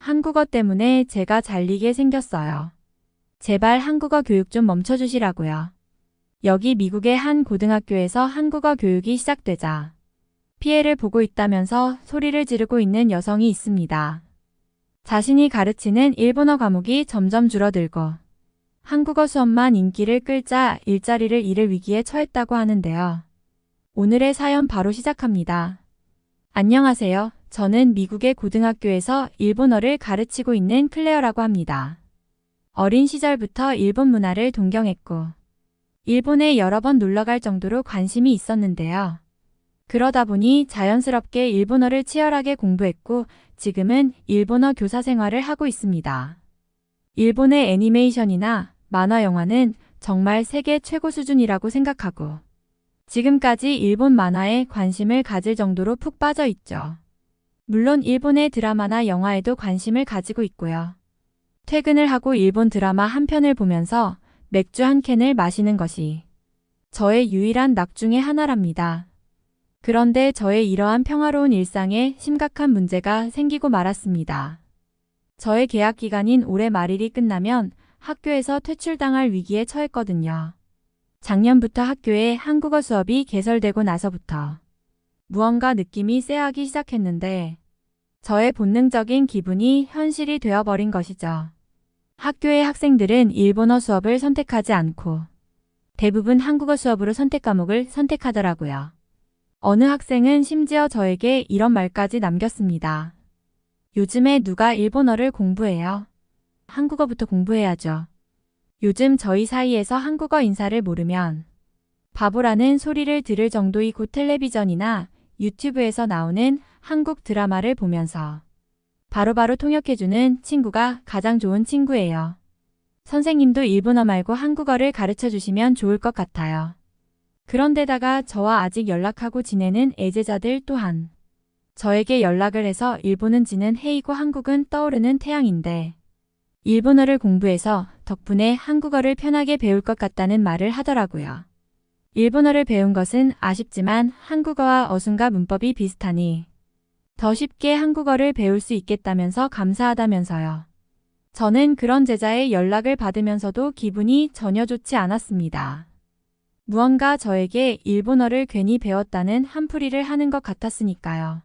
한국어 때문에 제가 잘리게 생겼어요. 제발 한국어 교육 좀 멈춰주시라고요. 여기 미국의 한 고등학교에서 한국어 교육이 시작되자 피해를 보고 있다면서 소리를 지르고 있는 여성이 있습니다. 자신이 가르치는 일본어 과목이 점점 줄어들고 한국어 수업만 인기를 끌자 일자리를 잃을 위기에 처했다고 하는데요. 오늘의 사연 바로 시작합니다. 안녕하세요. 저는 미국의 고등학교에서 일본어를 가르치고 있는 클레어라고 합니다. 어린 시절부터 일본 문화를 동경했고 일본에 여러 번 놀러갈 정도로 관심이 있었는데요. 그러다 보니 자연스럽게 일본어를 치열하게 공부했고 지금은 일본어 교사 생활을 하고 있습니다. 일본의 애니메이션이나 만화 영화는 정말 세계 최고 수준이라고 생각하고 지금까지 일본 만화에 관심을 가질 정도로 푹 빠져 있죠. 물론 일본의 드라마나 영화에도 관심을 가지고 있고요. 퇴근을 하고 일본 드라마 한 편을 보면서 맥주 한 캔을 마시는 것이 저의 유일한 낙 중의 하나랍니다. 그런데 저의 이러한 평화로운 일상에 심각한 문제가 생기고 말았습니다. 저의 계약 기간인 올해 말일이 끝나면 학교에서 퇴출당할 위기에 처했거든요. 작년부터 학교에 한국어 수업이 개설되고 나서부터 무언가 느낌이 쎄하기 시작했는데 저의 본능적인 기분이 현실이 되어버린 것이죠. 학교의 학생들은 일본어 수업을 선택하지 않고 대부분 한국어 수업으로 선택 과목을 선택하더라고요. 어느 학생은 심지어 저에게 이런 말까지 남겼습니다. 요즘에 누가 일본어를 공부해요? 한국어부터 공부해야죠. 요즘 저희 사이에서 한국어 인사를 모르면 바보라는 소리를 들을 정도이고 텔레비전이나 유튜브에서 나오는 한국 드라마를 보면서 바로바로 통역해주는 친구가 가장 좋은 친구예요. 선생님도 일본어 말고 한국어를 가르쳐 주시면 좋을 것 같아요. 그런데다가 저와 아직 연락하고 지내는 애제자들 또한 저에게 연락을 해서 일본은 지는 해이고 한국은 떠오르는 태양인데 일본어를 공부해서 덕분에 한국어를 편하게 배울 것 같다는 말을 하더라고요. 일본어를 배운 것은 아쉽지만 한국어와 어순과 문법이 비슷하니 더 쉽게 한국어를 배울 수 있겠다면서 감사하다면서요. 저는 그런 제자의 연락을 받으면서도 기분이 전혀 좋지 않았습니다. 무언가 저에게 일본어를 괜히 배웠다는 한풀이를 하는 것 같았으니까요.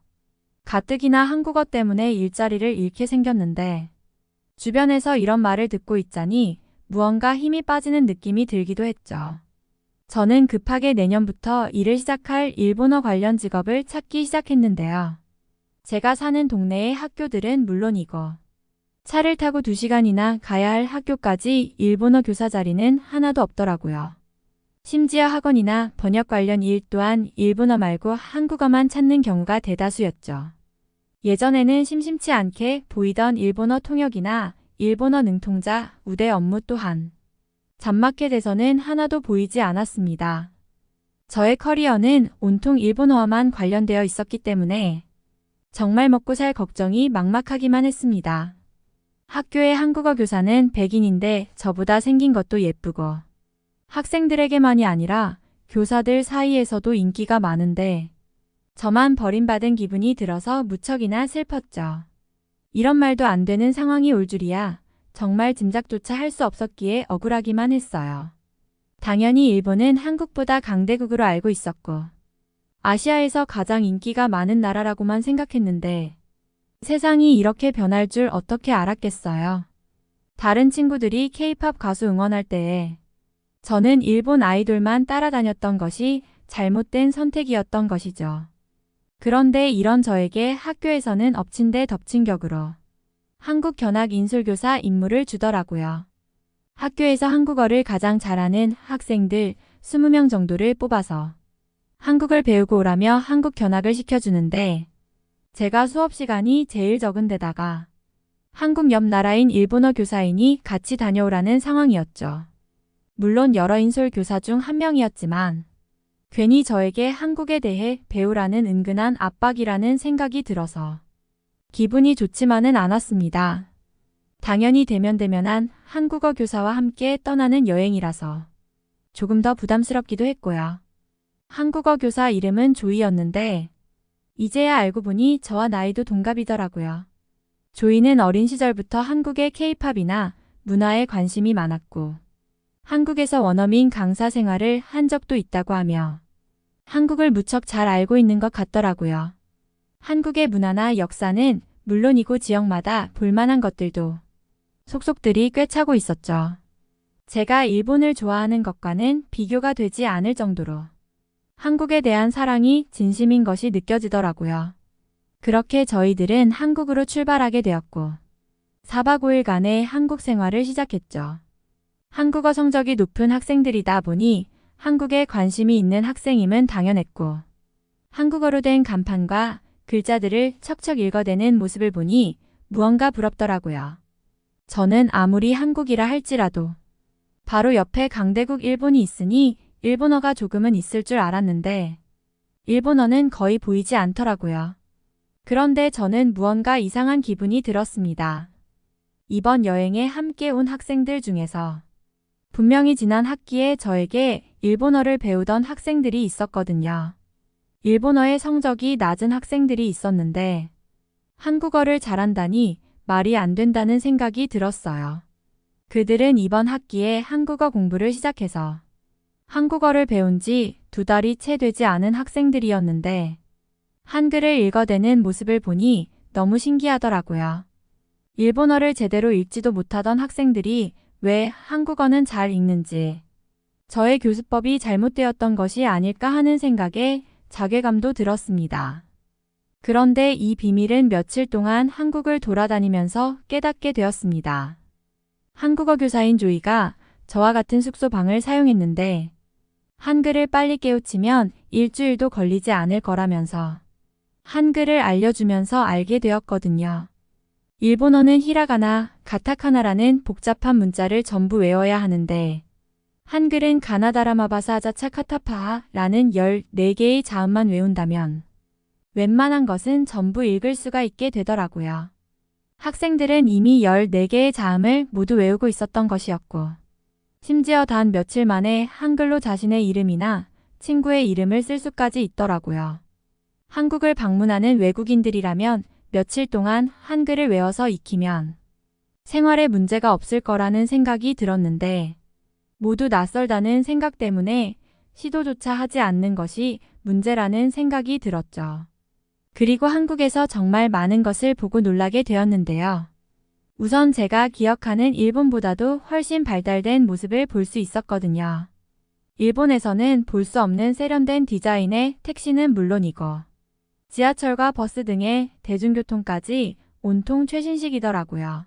가뜩이나 한국어 때문에 일자리를 잃게 생겼는데 주변에서 이런 말을 듣고 있자니 무언가 힘이 빠지는 느낌이 들기도 했죠. 저는 급하게 내년부터 일을 시작할 일본어 관련 직업을 찾기 시작했는데요. 제가 사는 동네의 학교들은 물론이고 차를 타고 2시간이나 가야 할 학교까지 일본어 교사 자리는 하나도 없더라고요. 심지어 학원이나 번역 관련 일 또한 일본어 말고 한국어만 찾는 경우가 대다수였죠. 예전에는 심심치 않게 보이던 일본어 통역이나 일본어 능통자, 우대 업무 또한 잡마켓에서는 하나도 보이지 않았습니다. 저의 커리어는 온통 일본어와만 관련되어 있었기 때문에 정말 먹고 살 걱정이 막막하기만 했습니다. 학교의 한국어 교사는 백인인데 저보다 생긴 것도 예쁘고 학생들에게만이 아니라 교사들 사이에서도 인기가 많은데 저만 버림받은 기분이 들어서 무척이나 슬펐죠. 이런 말도 안 되는 상황이 올 줄이야 정말 짐작조차 할 수 없었기에 억울하기만 했어요. 당연히 일본은 한국보다 강대국으로 알고 있었고 아시아에서 가장 인기가 많은 나라라고만 생각했는데 세상이 이렇게 변할 줄 어떻게 알았겠어요. 다른 친구들이 K-팝 가수 응원할 때에 저는 일본 아이돌만 따라다녔던 것이 잘못된 선택이었던 것이죠. 그런데 이런 저에게 학교에서는 엎친 데 덮친 격으로 한국 견학 인솔교사 임무를 주더라고요. 학교에서 한국어를 가장 잘하는 학생들 20명 정도를 뽑아서 한국을 배우고 오라며 한국 견학을 시켜주는데 제가 수업 시간이 제일 적은 데다가 한국 옆 나라인 일본어 교사이니 같이 다녀오라는 상황이었죠. 물론 여러 인솔 교사 중 한 명이었지만 괜히 저에게 한국에 대해 배우라는 은근한 압박이라는 생각이 들어서 기분이 좋지만은 않았습니다. 당연히 대면대면한 한국어 교사와 함께 떠나는 여행이라서 조금 더 부담스럽기도 했고요. 한국어 교사 이름은 조이였는데 이제야 알고 보니 저와 나이도 동갑이더라고요. 조이는 어린 시절부터 한국의 K-팝이나 문화에 관심이 많았고 한국에서 원어민 강사 생활을 한 적도 있다고 하며 한국을 무척 잘 알고 있는 것 같더라고요. 한국의 문화나 역사는 물론이고 지역마다 볼만한 것들도 속속들이 꿰차고 있었죠. 제가 일본을 좋아하는 것과는 비교가 되지 않을 정도로 한국에 대한 사랑이 진심인 것이 느껴지더라고요. 그렇게 저희들은 한국으로 출발하게 되었고 4박 5일간의 한국 생활을 시작했죠. 한국어 성적이 높은 학생들이다 보니 한국에 관심이 있는 학생임은 당연했고 한국어로 된 간판과 글자들을 척척 읽어대는 모습을 보니 무언가 부럽더라고요. 저는 아무리 한국이라 할지라도 바로 옆에 강대국 일본이 있으니 일본어가 조금은 있을 줄 알았는데 일본어는 거의 보이지 않더라고요. 그런데 저는 무언가 이상한 기분이 들었습니다. 이번 여행에 함께 온 학생들 중에서 분명히 지난 학기에 저에게 일본어를 배우던 학생들이 있었거든요. 일본어의 성적이 낮은 학생들이 있었는데 한국어를 잘한다니 말이 안 된다는 생각이 들었어요. 그들은 이번 학기에 한국어 공부를 시작해서 한국어를 배운 지 2달이 채 되지 않은 학생들이었는데 한글을 읽어대는 모습을 보니 너무 신기하더라고요. 일본어를 제대로 읽지도 못하던 학생들이 왜 한국어는 잘 읽는지 저의 교수법이 잘못되었던 것이 아닐까 하는 생각에 자괴감도 들었습니다. 그런데 이 비밀은 며칠 동안 한국을 돌아다니면서 깨닫게 되었습니다. 한국어 교사인 조이가 저와 같은 숙소 방을 사용했는데 한글을 빨리 깨우치면 일주일도 걸리지 않을 거라면서 한글을 알려주면서 알게 되었거든요. 일본어는 히라가나, 가타카나라는 복잡한 문자를 전부 외워야 하는데 한글은 가나다라마바사 자차 카타파라는 14개의 자음만 외운다면 웬만한 것은 전부 읽을 수가 있게 되더라고요. 학생들은 이미 14개의 자음을 모두 외우고 있었던 것이었고 심지어 단 며칠 만에 한글로 자신의 이름이나 친구의 이름을 쓸 수까지 있더라고요. 한국을 방문하는 외국인들이라면 며칠 동안 한글을 외워서 익히면 생활에 문제가 없을 거라는 생각이 들었는데 모두 낯설다는 생각 때문에 시도조차 하지 않는 것이 문제라는 생각이 들었죠. 그리고 한국에서 정말 많은 것을 보고 놀라게 되었는데요. 우선 제가 기억하는 일본보다도 훨씬 발달된 모습을 볼 수 있었거든요. 일본에서는 볼 수 없는 세련된 디자인의 택시는 물론이고 지하철과 버스 등의 대중교통까지 온통 최신식이더라고요.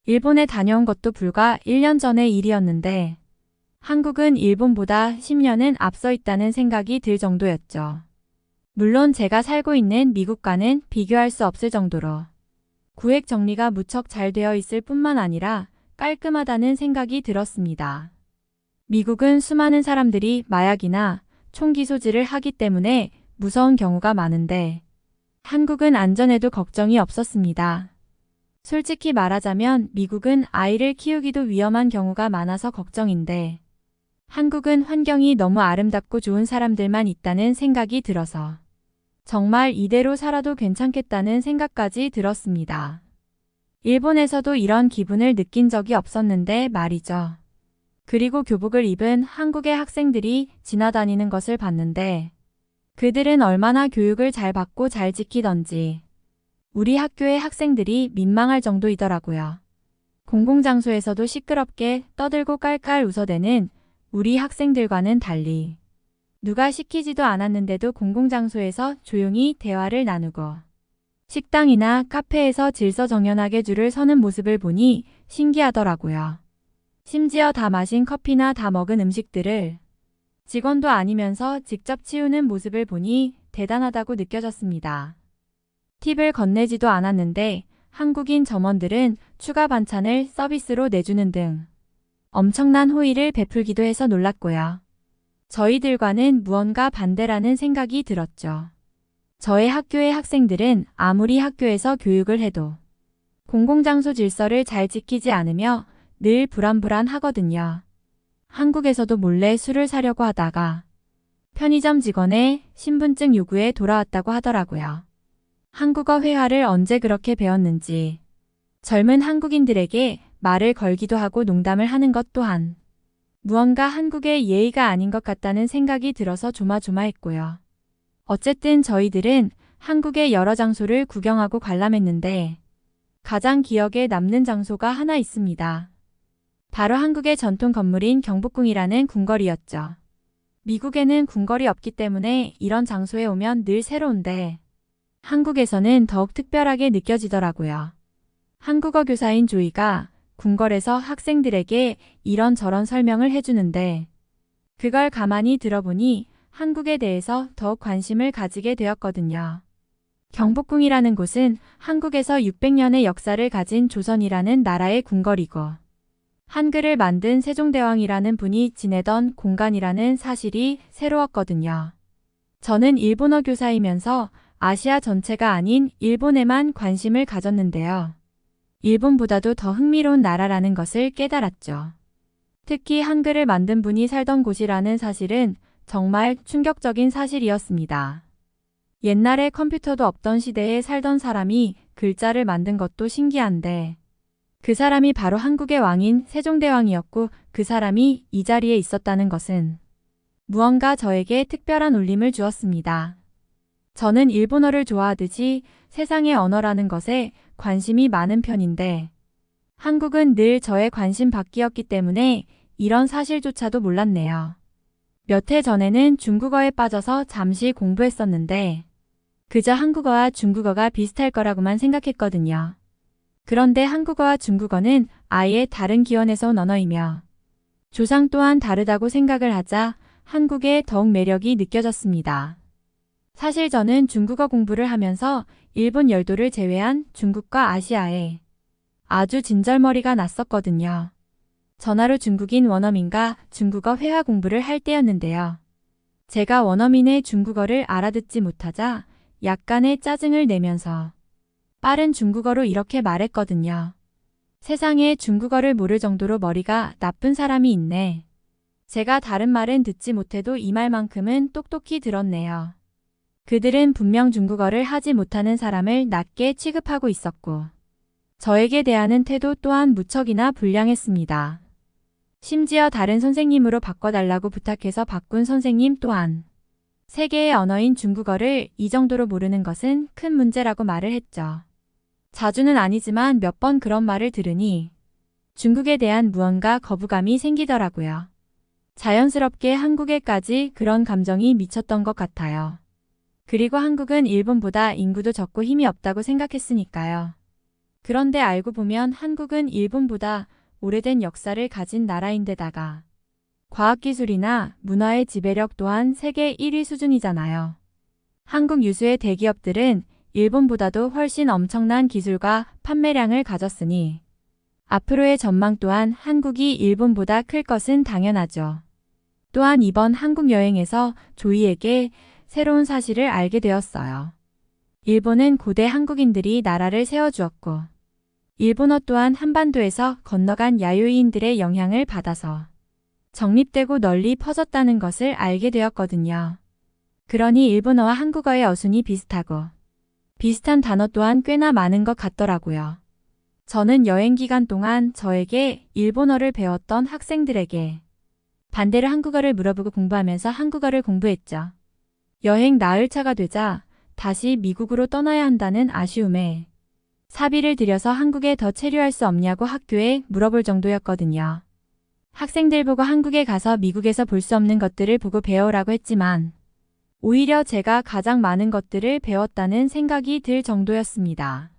일본에 다녀온 것도 불과 1년 전의 일이었는데 한국은 일본보다 10년은 앞서 있다는 생각이 들 정도였죠. 물론 제가 살고 있는 미국과는 비교할 수 없을 정도로 구획 정리가 무척 잘 되어 있을 뿐만 아니라 깔끔하다는 생각이 들었습니다. 미국은 수많은 사람들이 마약이나 총기 소지를 하기 때문에 무서운 경우가 많은데 한국은 안전에도 걱정이 없었습니다. 솔직히 말하자면 미국은 아이를 키우기도 위험한 경우가 많아서 걱정인데 한국은 환경이 너무 아름답고 좋은 사람들만 있다는 생각이 들어서 정말 이대로 살아도 괜찮겠다는 생각까지 들었습니다. 일본에서도 이런 기분을 느낀 적이 없었는데 말이죠. 그리고 교복을 입은 한국의 학생들이 지나다니는 것을 봤는데 그들은 얼마나 교육을 잘 받고 잘 지키던지 우리 학교의 학생들이 민망할 정도이더라고요. 공공장소에서도 시끄럽게 떠들고 깔깔 웃어대는 우리 학생들과는 달리 누가 시키지도 않았는데도 공공장소에서 조용히 대화를 나누고 식당이나 카페에서 질서정연하게 줄을 서는 모습을 보니 신기하더라고요. 심지어 다 마신 커피나 다 먹은 음식들을 직원도 아니면서 직접 치우는 모습을 보니 대단하다고 느껴졌습니다. 팁을 건네지도 않았는데 한국인 점원들은 추가 반찬을 서비스로 내주는 등 엄청난 호의를 베풀기도 해서 놀랐고요. 저희들과는 무언가 반대라는 생각이 들었죠. 저의 학교의 학생들은 아무리 학교에서 교육을 해도 공공장소 질서를 잘 지키지 않으며 늘 불안불안하거든요. 한국에서도 몰래 술을 사려고 하다가 편의점 직원의 신분증 요구에 돌아왔다고 하더라고요. 한국어 회화를 언제 그렇게 배웠는지 젊은 한국인들에게 말을 걸기도 하고 농담을 하는 것 또한 무언가 한국의 예의가 아닌 것 같다는 생각이 들어서 조마조마했고요. 어쨌든 저희들은 한국의 여러 장소를 구경하고 관람했는데 가장 기억에 남는 장소가 하나 있습니다. 바로 한국의 전통 건물인 경복궁이라는 궁궐이었죠. 미국에는 궁궐이 없기 때문에 이런 장소에 오면 늘 새로운데 한국에서는 더욱 특별하게 느껴지더라고요. 한국어 교사인 조이가 궁궐에서 학생들에게 이런저런 설명을 해주는데 그걸 가만히 들어보니 한국에 대해서 더욱 관심을 가지게 되었거든요. 경복궁이라는 곳은 한국에서 600년의 역사를 가진 조선이라는 나라의 궁궐이고 한글을 만든 세종대왕이라는 분이 지내던 공간이라는 사실이 새로웠거든요. 저는 일본어 교사이면서 아시아 전체가 아닌 일본에만 관심을 가졌는데요. 일본보다도 더 흥미로운 나라라는 것을 깨달았죠. 특히 한글을 만든 분이 살던 곳이라는 사실은 정말 충격적인 사실이었습니다. 옛날에 컴퓨터도 없던 시대에 살던 사람이 글자를 만든 것도 신기한데 그 사람이 바로 한국의 왕인 세종대왕이었고 그 사람이 이 자리에 있었다는 것은 무언가 저에게 특별한 울림을 주었습니다. 저는 일본어를 좋아하듯이 세상의 언어라는 것에 관심이 많은 편인데 한국은 늘 저의 관심 밖이었기 때문에 이런 사실조차도 몰랐네요. 몇 해 전에는 중국어에 빠져서 잠시 공부했었는데 그저 한국어와 중국어가 비슷할 거라고만 생각했거든요. 그런데 한국어와 중국어는 아예 다른 기원에서 온 언어이며 조상 또한 다르다고 생각을 하자 한국의 더욱 매력이 느껴졌습니다. 사실 저는 중국어 공부를 하면서 일본 열도를 제외한 중국과 아시아에 아주 진절머리가 났었거든요. 전화로 중국인 원어민과 중국어 회화 공부를 할 때였는데요. 제가 원어민의 중국어를 알아듣지 못하자 약간의 짜증을 내면서 빠른 중국어로 이렇게 말했거든요. 세상에 중국어를 모를 정도로 머리가 나쁜 사람이 있네. 제가 다른 말은 듣지 못해도 이 말만큼은 똑똑히 들었네요. 그들은 분명 중국어를 하지 못하는 사람을 낮게 취급하고 있었고 저에게 대하는 태도 또한 무척이나 불량했습니다. 심지어 다른 선생님으로 바꿔달라고 부탁해서 바꾼 선생님 또한 세계의 언어인 중국어를 이 정도로 모르는 것은 큰 문제라고 말을 했죠. 자주는 아니지만 몇 번 그런 말을 들으니 중국에 대한 무언가 거부감이 생기더라고요. 자연스럽게 한국에까지 그런 감정이 미쳤던 것 같아요. 그리고 한국은 일본보다 인구도 적고 힘이 없다고 생각했으니까요. 그런데 알고 보면 한국은 일본보다 오래된 역사를 가진 나라인데다가 과학기술이나 문화의 지배력 또한 세계 1위 수준이잖아요. 한국 유수의 대기업들은 일본보다도 훨씬 엄청난 기술과 판매량을 가졌으니 앞으로의 전망 또한 한국이 일본보다 클 것은 당연하죠. 또한 이번 한국 여행에서 조이에게 새로운 사실을 알게 되었어요. 일본은 고대 한국인들이 나라를 세워주었고 일본어 또한 한반도에서 건너간 야유이인들의 영향을 받아서 정립되고 널리 퍼졌다는 것을 알게 되었거든요. 그러니 일본어와 한국어의 어순이 비슷하고 비슷한 단어 또한 꽤나 많은 것 같더라고요. 저는 여행 기간 동안 저에게 일본어를 배웠던 학생들에게 반대로 한국어를 물어보고 공부하면서 한국어를 공부했죠. 여행 나흘차가 되자 다시 미국으로 떠나야 한다는 아쉬움에 사비를 들여서 한국에 더 체류할 수 없냐고 학교에 물어볼 정도였거든요. 학생들 보고 한국에 가서 미국에서 볼 수 없는 것들을 보고 배우라고 했지만 오히려 제가 가장 많은 것들을 배웠다는 생각이 들 정도였습니다.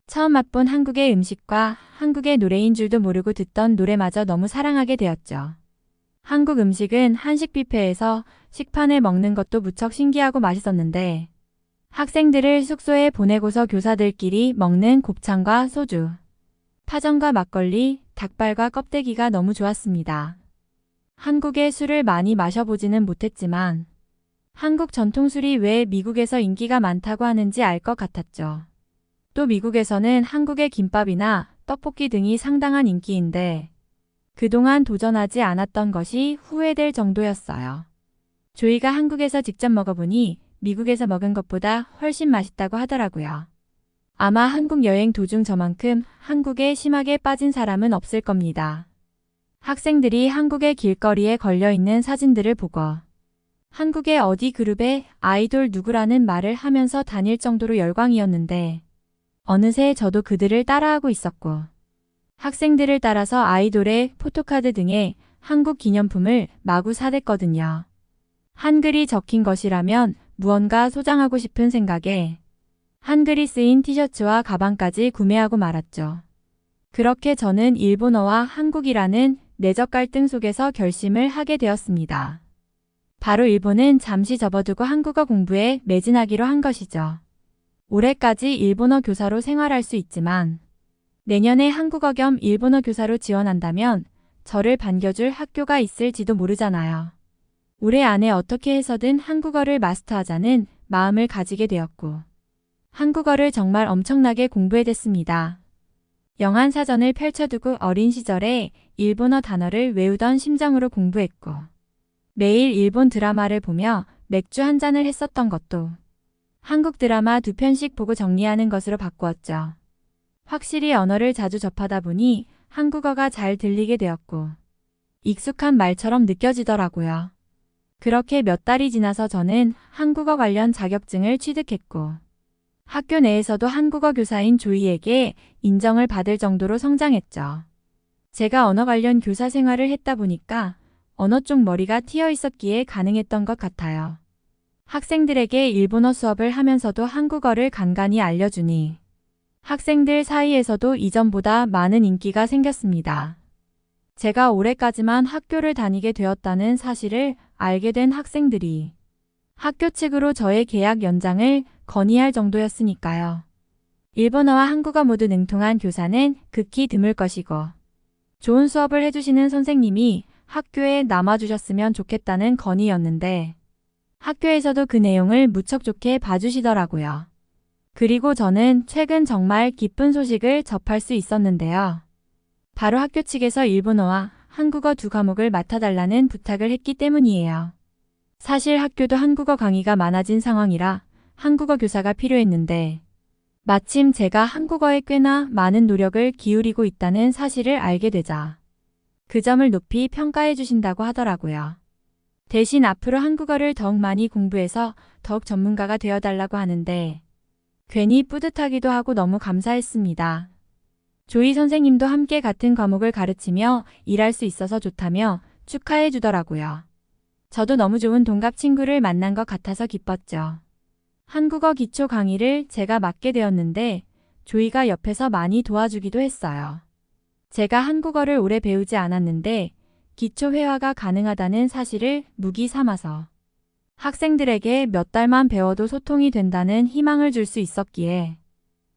처음 맛본 한국의 음식과 한국의 노래인 줄도 모르고 듣던 노래마저 너무 사랑하게 되었죠. 한국 음식은 한식 뷔페에서 식판에 먹는 것도 무척 신기하고 맛있었는데 학생들을 숙소에 보내고서 교사들끼리 먹는 곱창과 소주, 파전과 막걸리, 닭발과 껍데기가 너무 좋았습니다. 한국의 술을 많이 마셔보지는 못했지만 한국 전통술이 왜 미국에서 인기가 많다고 하는지 알 것 같았죠. 또 미국에서는 한국의 김밥이나 떡볶이 등이 상당한 인기인데 그동안 도전하지 않았던 것이 후회될 정도였어요. 조이가 한국에서 직접 먹어보니 미국에서 먹은 것보다 훨씬 맛있다고 하더라고요. 아마 한국 여행 도중 저만큼 한국에 심하게 빠진 사람은 없을 겁니다. 학생들이 한국의 길거리에 걸려있는 사진들을 보고 한국의 어디 그룹의 아이돌 누구라는 말을 하면서 다닐 정도로 열광이었는데 어느새 저도 그들을 따라하고 있었고 학생들을 따라서 아이돌의 포토카드 등의 한국 기념품을 마구 사댔거든요. 한글이 적힌 것이라면 무언가 소장하고 싶은 생각에 한글이 쓰인 티셔츠와 가방까지 구매하고 말았죠. 그렇게 저는 일본어와 한국이라는 내적 갈등 속에서 결심을 하게 되었습니다. 바로 일본은 잠시 접어두고 한국어 공부에 매진하기로 한 것이죠. 올해까지 일본어 교사로 생활할 수 있지만 내년에 한국어 겸 일본어 교사로 지원한다면 저를 반겨줄 학교가 있을지도 모르잖아요. 올해 안에 어떻게 해서든 한국어를 마스터하자는 마음을 가지게 되었고 한국어를 정말 엄청나게 공부해댔습니다. 영한 사전을 펼쳐두고 어린 시절에 일본어 단어를 외우던 심정으로 공부했고 매일 일본 드라마를 보며 맥주 한 잔을 했었던 것도 한국 드라마 2편씩 보고 정리하는 것으로 바꾸었죠. 확실히 언어를 자주 접하다 보니 한국어가 잘 들리게 되었고 익숙한 말처럼 느껴지더라고요. 그렇게 몇 달이 지나서 저는 한국어 관련 자격증을 취득했고 학교 내에서도 한국어 교사인 조이에게 인정을 받을 정도로 성장했죠. 제가 언어 관련 교사 생활을 했다 보니까 언어 쪽 머리가 튀어 있었기에 가능했던 것 같아요. 학생들에게 일본어 수업을 하면서도 한국어를 간간히 알려주니 학생들 사이에서도 이전보다 많은 인기가 생겼습니다. 제가 올해까지만 학교를 다니게 되었다는 사실을 알게 된 학생들이 학교 측으로 저의 계약 연장을 건의할 정도였으니까요. 일본어와 한국어 모두 능통한 교사는 극히 드물 것이고 좋은 수업을 해주시는 선생님이 학교에 남아주셨으면 좋겠다는 건의였는데 학교에서도 그 내용을 무척 좋게 봐주시더라고요. 그리고 저는 최근 정말 기쁜 소식을 접할 수 있었는데요. 바로 학교 측에서 일본어와 한국어 두 과목을 맡아달라는 부탁을 했기 때문이에요. 사실 학교도 한국어 강의가 많아진 상황이라 한국어 교사가 필요했는데 마침 제가 한국어에 꽤나 많은 노력을 기울이고 있다는 사실을 알게 되자 그 점을 높이 평가해 주신다고 하더라고요. 대신 앞으로 한국어를 더욱 많이 공부해서 더욱 전문가가 되어달라고 하는데 괜히 뿌듯하기도 하고 너무 감사했습니다. 조이 선생님도 함께 같은 과목을 가르치며 일할 수 있어서 좋다며 축하해 주더라고요. 저도 너무 좋은 동갑 친구를 만난 것 같아서 기뻤죠. 한국어 기초 강의를 제가 맡게 되었는데 조이가 옆에서 많이 도와주기도 했어요. 제가 한국어를 오래 배우지 않았는데 기초 회화가 가능하다는 사실을 무기 삼아서 학생들에게 몇 달만 배워도 소통이 된다는 희망을 줄 수 있었기에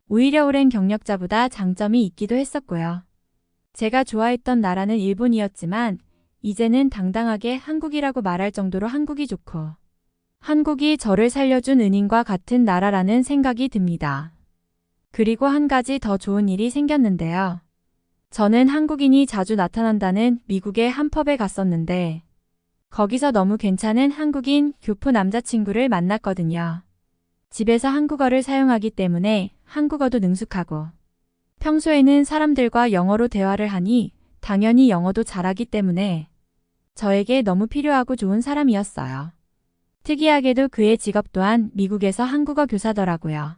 오히려 오랜 경력자보다 장점이 있기도 했었고요. 제가 좋아했던 나라는 일본이었지만 이제는 당당하게 한국이라고 말할 정도로 한국이 좋고 한국이 저를 살려준 은인과 같은 나라라는 생각이 듭니다. 그리고 한 가지 더 좋은 일이 생겼는데요. 저는 한국인이 자주 나타난다는 미국의 한 펍에 갔었는데 거기서 너무 괜찮은 한국인 교포 남자친구를 만났거든요. 집에서 한국어를 사용하기 때문에 한국어도 능숙하고 평소에는 사람들과 영어로 대화를 하니 당연히 영어도 잘하기 때문에 저에게 너무 필요하고 좋은 사람이었어요. 특이하게도 그의 직업 또한 미국에서 한국어 교사더라고요.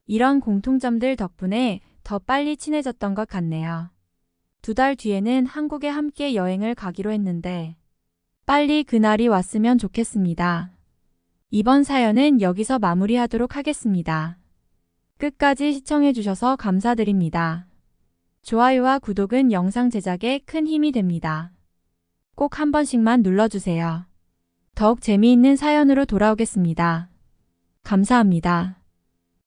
이런 공통점들 덕분에 더 빨리 친해졌던 것 같네요. 2달 뒤에는 한국에 함께 여행을 가기로 했는데 빨리 그날이 왔으면 좋겠습니다. 이번 사연은 여기서 마무리하도록 하겠습니다. 끝까지 시청해주셔서 감사드립니다. 좋아요와 구독은 영상 제작에 큰 힘이 됩니다. 꼭 한 번씩만 눌러주세요. 더욱 재미있는 사연으로 돌아오겠습니다. 감사합니다.